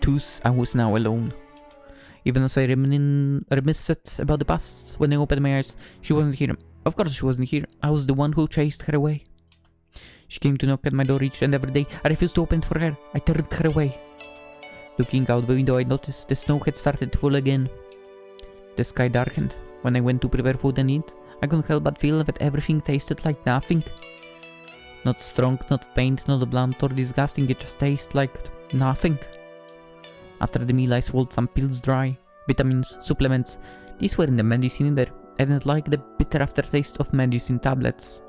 Thus, I was now alone. Even as I reminisced about the past, when I opened my eyes, she wasn't here. Of course she wasn't here. I was the one who chased her away. She came to knock at my door each and every day. I refused to open it for her. I turned her away. Looking out the window, I noticed the snow had started to fall again. The sky darkened. When I went to prepare food and eat, I couldn't help but feel that everything tasted like nothing. Not strong, not faint, not blunt or disgusting, it just tasted like nothing. After the meal I swallowed some pills dry, vitamins, supplements. These were in the medicine in there. I didn't like the bitter aftertaste of medicine tablets.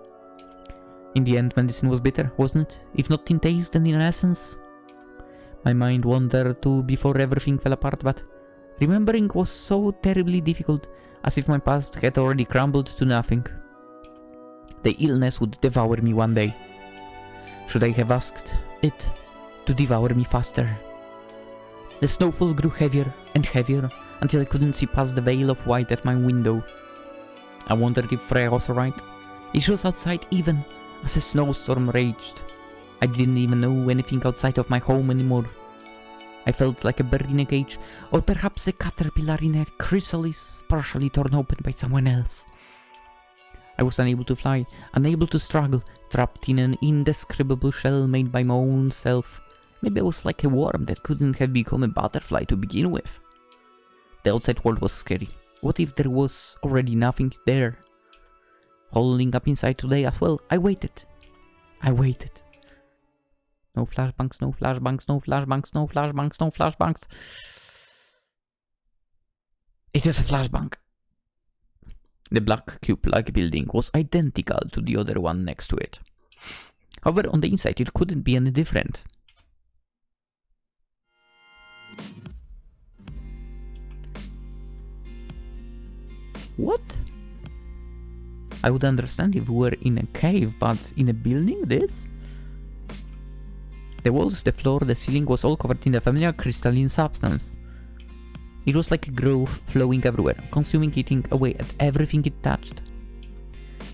In the end, medicine was bitter, wasn't it? If not in taste, then in essence. My mind wandered too before everything fell apart, but remembering was so terribly difficult, as if my past had already crumbled to nothing. The illness would devour me one day. Should I have asked it to devour me faster? The snowfall grew heavier and heavier until I couldn't see past the veil of white at my window. I wondered if Freya was alright. She was outside even as a snowstorm raged. I didn't even know anything outside of my home anymore. I felt like a bird in a cage, or perhaps a caterpillar in a chrysalis partially torn open by someone else. I was unable to fly, unable to struggle, trapped in an indescribable shell made by my own self. Maybe I was like a worm that couldn't have become a butterfly to begin with. The outside world was scary. What if there was already nothing there? Holding up inside today as well, I waited. I waited. No flashbangs, no flashbangs, no flashbangs, no flashbangs, no flashbangs. It is a flashbang. The black cube-like building was identical to the other one next to it. However, on the inside it couldn't be any different. What? I would understand if we were in a cave, but in a building, this? The walls, the floor, the ceiling was all covered in a familiar crystalline substance. It was like a grove flowing everywhere, consuming, eating away at everything it touched.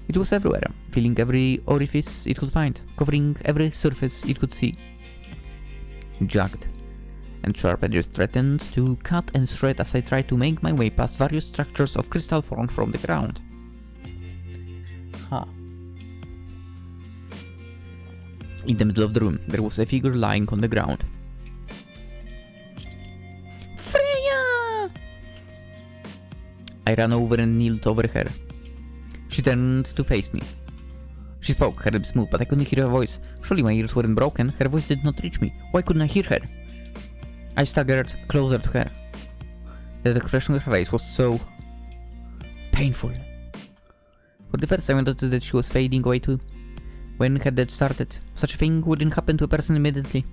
It was everywhere, filling every orifice it could find, covering every surface it could see. Jagged, and sharp edges threatened to cut and shred as I tried to make my way past various structures of crystal formed from the ground. Huh. In the middle of the room, there was a figure lying on the ground. Freya! I ran over and kneeled over her. She turned to face me. She spoke, her lips moved, but I couldn't hear her voice. Surely my ears weren't broken, her voice did not reach me. Why couldn't I hear her? I staggered closer to her. The expression on her face was so painful. For the first time I noticed that she was fading away too. When had that started? Such a thing wouldn't happen to a person immediately.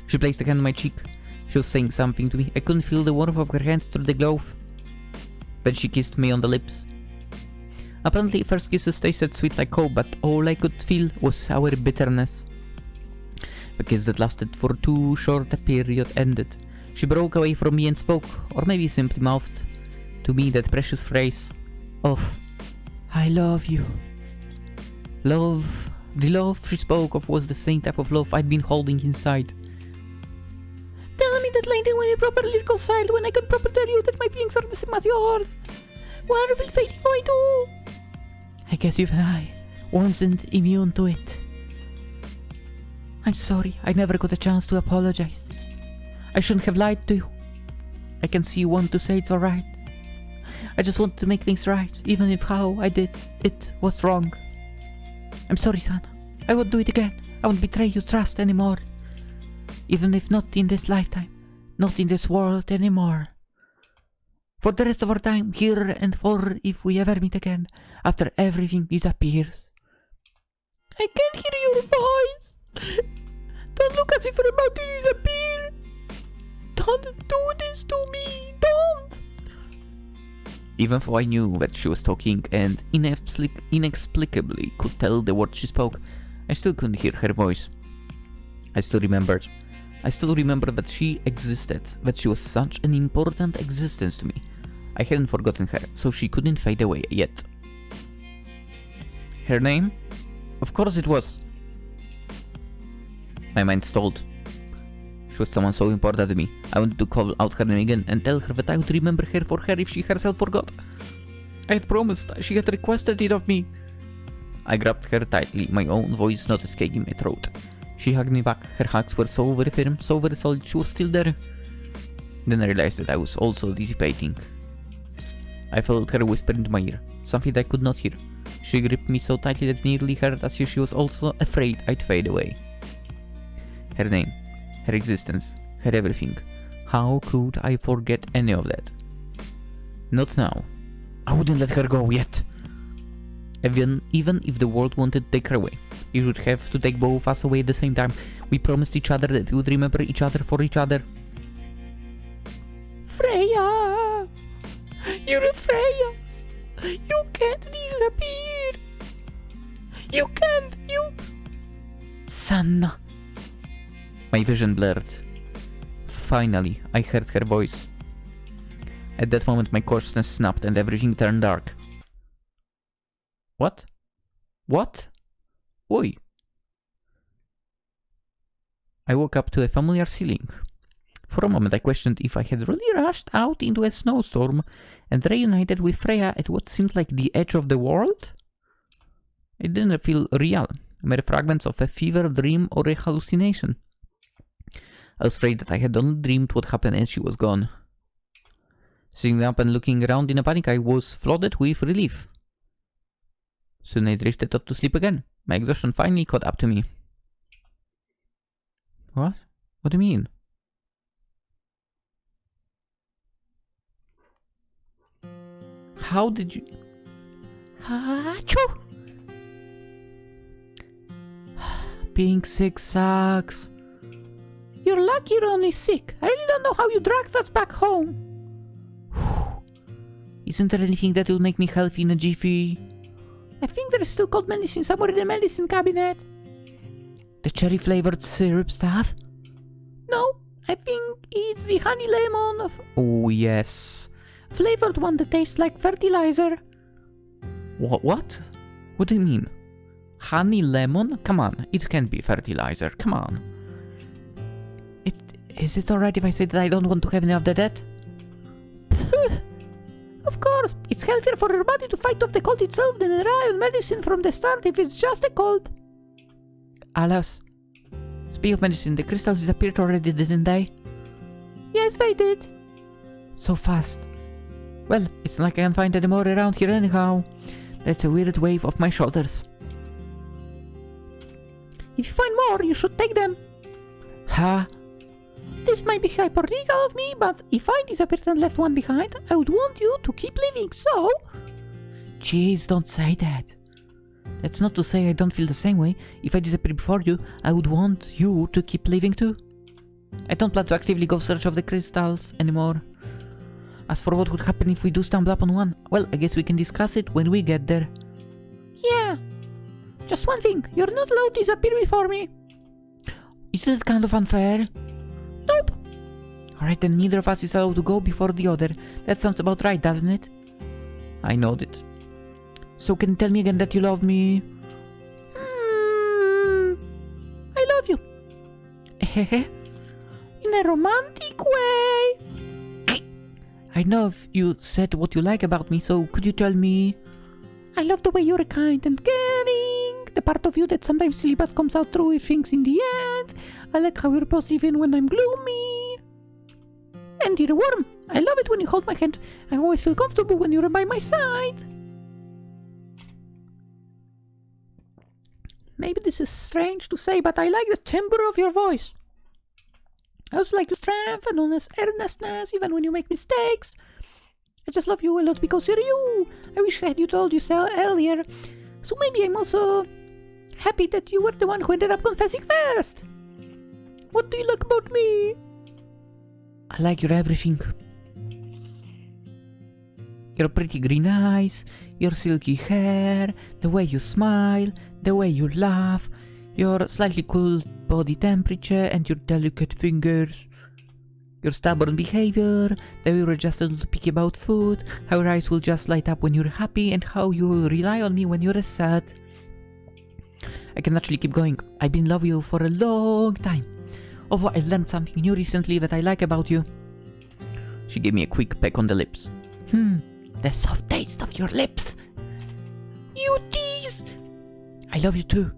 She placed a hand on my cheek. She was saying something to me. I couldn't feel the warmth of her hands through the glove. Then she kissed me on the lips. Apparently, first kisses tasted sweet like coke, but all I could feel was our bitterness. The kiss that lasted for too short a period ended. She broke away from me and spoke, or maybe simply mouthed to me that precious phrase of "I love you." Love. The love she spoke of was the same type of love I'd been holding inside. Tell me that later when you properly reconciled, when I could properly tell you that my feelings are the same as yours. Why are we fading away too? I guess even I wasn't immune to it. I'm sorry, I never got a chance to apologize. I shouldn't have lied to you. I can see you want to say it's alright. I just want to make things right, even if how I did it was wrong. I'm sorry, son. I won't do it again. I won't betray your trust anymore. Even if not in this lifetime, not in this world anymore. For the rest of our time here and for if we ever meet again, after everything disappears. I can't hear your voice. Don't look as if you're about to disappear. Don't do this to me. Don't. Even though I knew that she was talking and inexplicably could tell the words she spoke, I still couldn't hear her voice. I still remember that she existed, that she was such an important existence to me. I hadn't forgotten her, so she couldn't fade away yet. Her name? Of course it was. My mind stalled. She was someone so important to me. I wanted to call out her name again and tell her that I would remember her for her if she herself forgot. I had promised, she had requested it of me. I grabbed her tightly, my own voice not escaping my throat. She hugged me back, her hugs were so very firm, so very solid, she was still there. Then I realized that I was also dissipating. I felt her whisper into my ear, something that I could not hear. She gripped me so tightly that it nearly hurt, as if she was also afraid I'd fade away. Her name, her existence, her everything. How could I forget any of that? Not now. I wouldn't let her go yet. Even if the world wanted to take her away, it would have to take both of us away at the same time. We promised each other that we would remember each other for each other. Freya! You're Freya! You can't disappear! You can't! You... Son! My vision blurred. Finally, I heard her voice. At that moment, my consciousness snapped and everything turned dark. What? What? Oi! I woke up to a familiar ceiling. For a moment I questioned if I had really rushed out into a snowstorm and reunited with Freya at what seemed like the edge of the world. It didn't feel real, mere fragments of a fever dream or a hallucination. I was afraid that I had only dreamed what happened and she was gone. Sitting up and looking around in a panic, I was flooded with relief. Soon I drifted off to sleep again. My exhaustion finally caught up to me. What? What do you mean? How did you... Achoo! Being sick sucks. You're lucky you're only sick. I really don't know how you dragged us back home. Isn't there anything that will make me healthy in a jiffy? I think there's still cold medicine somewhere in the medicine cabinet. The cherry-flavored syrup stuff? No, I think it's the honey lemon Oh, yes. flavored one that tastes like fertilizer. What? What do you mean? Honey lemon? Come on, it can't be fertilizer, come on. Is it alright if I say that I don't want to have any of the dead? Of course, it's healthier for your body to fight off the cold itself than rely on medicine from the start if it's just a cold. Alas. Speaking of medicine, the crystals disappeared already, didn't they? Yes, they did. So fast. Well, it's not like I can find any more around here anyhow. That's a weird wave off my shoulders. If you find more, you should take them. Ha! This might be hypocritical of me, but if I disappeared and left one behind, I would want you to keep living, so... Jeez, don't say that. That's not to say I don't feel the same way. If I disappeared before you, I would want you to keep living too. I don't plan to actively go search of the crystals anymore. As for what would happen if we do stumble upon one, well, I guess we can discuss it when we get there. Yeah. Just one thing, you're not allowed to disappear before me. Isn't it kind of unfair? Nope. Alright, then neither of us is allowed to go before the other. That sounds about right, doesn't it? I nodded. So can you tell me again that you love me? I love you. In a romantic way. I know if you said what you like about me, so could you tell me? I love the way you're kind and caring. The part of you that sometimes silly but comes out through with things in the end. I like how you're positive even when I'm gloomy. And you're warm. I love it when you hold my hand. I always feel comfortable when you're by my side. Maybe this is strange to say, but I like the timbre of your voice. I also like your strength and honest earnestness, even when you make mistakes. I just love you a lot because you're you. I wish I had you told you so earlier. So maybe I'm also happy that you were the one who ended up confessing first. What do you like about me? I like your everything. Your pretty green eyes, your silky hair, the way you smile, the way you laugh, your slightly cool body temperature and your delicate fingers. Your stubborn behavior, that you were just a little picky about food, how your eyes will just light up when you're happy, and how you'll rely on me when you're sad. I can actually keep going. I've been in love with you for a long time. Although I learned something new recently that I like about you. She gave me a quick peck on the lips. The soft taste of your lips. You tease! I love you too.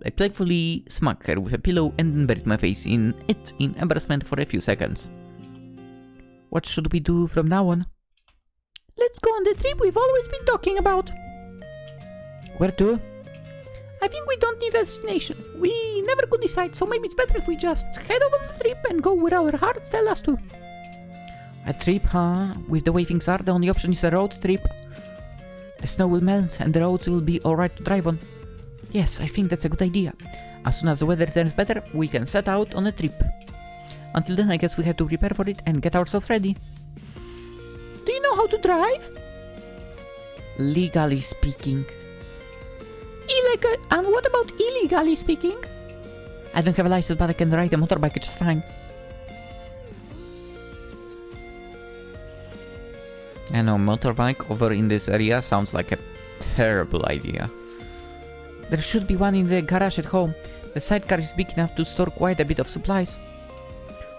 I playfully smacked her with a pillow and then buried my face in it in embarrassment for a few seconds. What should we do from now on? Let's go on the trip we've always been talking about. Where to? I think we don't need a destination. We never could decide, so maybe it's better if we just head off on the trip and go where our hearts tell us to. A trip, huh? With the way things are, the only option is a road trip. The snow will melt and the roads will be alright to drive on. Yes, I think that's a good idea. As soon as the weather turns better, we can set out on a trip. Until then, I guess we have to prepare for it and get ourselves ready. Do you know how to drive? Legally speaking. And what about illegally speaking? I don't have a license, but I can ride a motorbike just fine. I know, motorbike over in this area sounds like a terrible idea. There should be one in the garage at home. The sidecar is big enough to store quite a bit of supplies.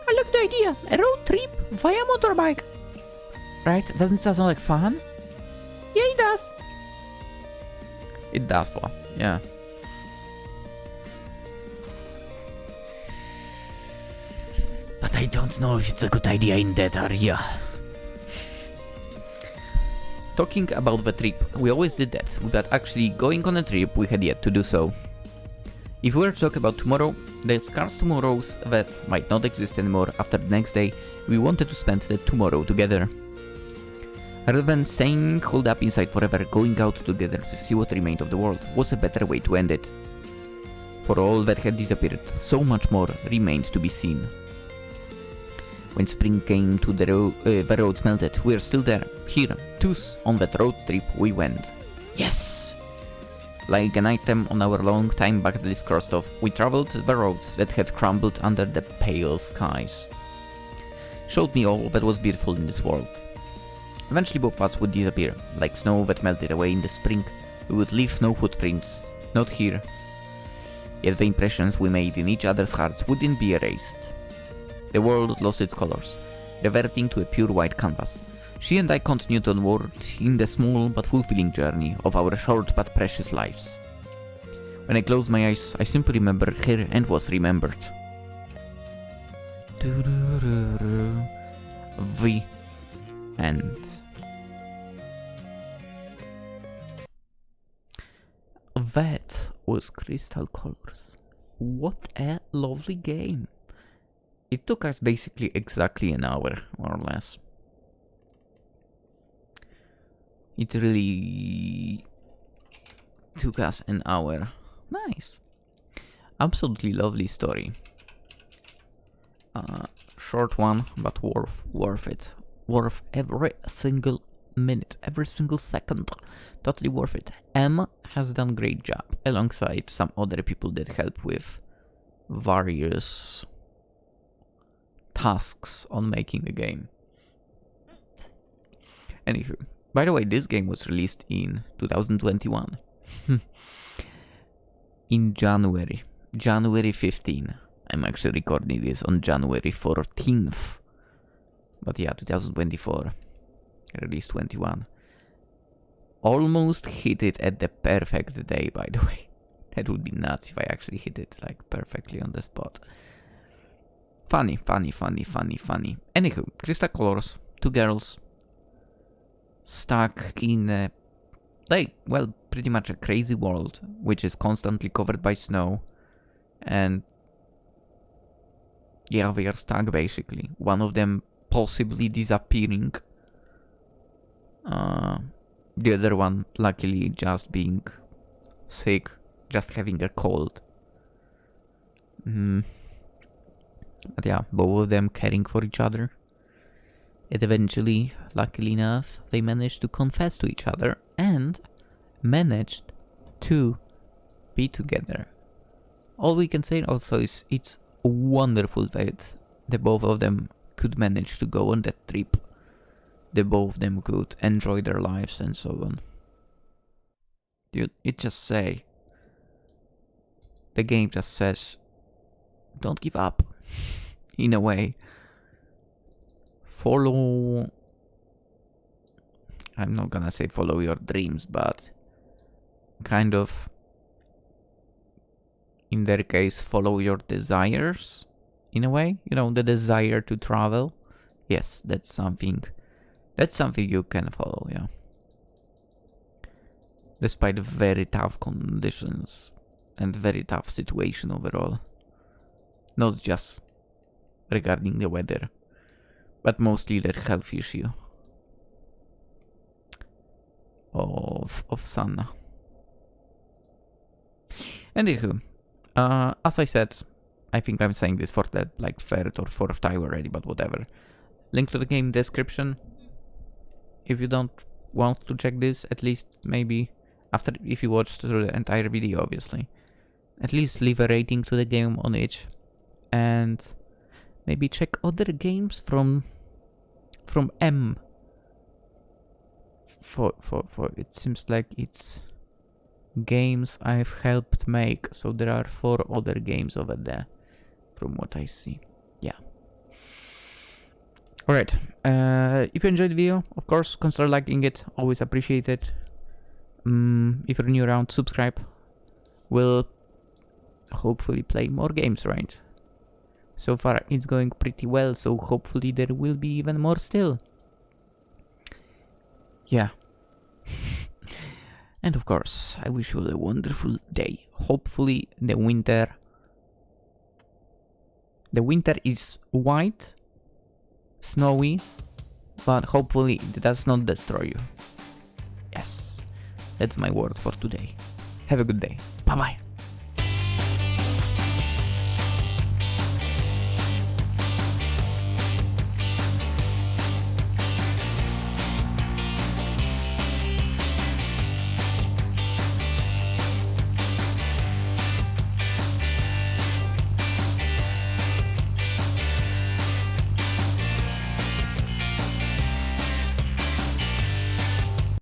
I like the idea. A road trip via motorbike. Right? Doesn't it sound like fun? Yeah, it does. It does, yeah. But I don't know if it's a good idea in that area. Talking about the trip, we always did that, but actually going on a trip we had yet to do so. If we were to talk about tomorrow, the scarce tomorrows that might not exist anymore after the next day, we wanted to spend the tomorrow together. Rather than saying hold up inside forever, going out together to see what remained of the world was a better way to end it. For all that had disappeared, so much more remained to be seen. When spring came to the roads melted, we are still there, here, toes on that road trip we went. Yes! Like an item on our long time bucket list crossed off, we traveled the roads that had crumbled under the pale skies. Showed me all that was beautiful in this world. Eventually both of us would disappear, like snow that melted away in the spring. We would leave no footprints, not here. Yet the impressions we made in each other's hearts wouldn't be erased. The world lost its colors, reverting to a pure white canvas. She and I continued onward in the small but fulfilling journey of our short but precious lives. When I closed my eyes, I simply remembered her and was remembered. The end. That was Crystal Colors. What a lovely game. It took us basically exactly an hour, more or less. It really took us an hour. Nice. Absolutely lovely story. Short one, but worth it. Worth every single minute, every single second. Totally worth it. M has done great job, alongside some other people that help with various tasks on making the game. Anywho, by the way, this game was released in 2021. In January 15. I'm actually recording this on January 14th. But yeah, 2024. Released 21. Almost hit it at the perfect day, by the way. That would be nuts if I actually hit it like perfectly on the spot. Funny. Anywho, Crystal Colors, 2 girls stuck in a, like, well, pretty much a crazy world, which is constantly covered by snow. And yeah, we are stuck basically. One of them possibly disappearing. The other one luckily just being sick, just having a cold. But yeah, both of them caring for each other. And eventually, luckily enough, they managed to confess to each other and managed to be together. All we can say also is it's wonderful that the both of them could manage to go on that trip. The both of them could enjoy their lives and so on. Dude, it just say, the game just says, don't give up. In a way, follow, I'm not gonna say follow your dreams, but kind of, in their case, follow your desires, in a way, you know, the desire to travel. Yes, that's something you can follow, yeah. Despite very tough conditions and very tough situation overall. Not just regarding the weather, but mostly their health issue of Sanna. Anywho, as I said, I think I'm saying this for the like 3rd or 4th time already, but whatever. Link to the game description. If you don't want to check this, at least maybe after, if you watched through the entire video, obviously, at least leave a rating to the game on itch. And maybe check other games from M. For it seems like it's games I've helped make, so there are 4 other games over there from what I see. Yeah. Alright, if you enjoyed the video, of course, consider liking it, always appreciate it. If you're new around, subscribe. We'll hopefully play more games, right? So far it's going pretty well, so hopefully there will be even more still. Yeah. And of course, I wish you a wonderful day. Hopefully the winter is white, snowy, but hopefully it does not destroy you. Yes, that's my words for today. Have a good day. Bye bye.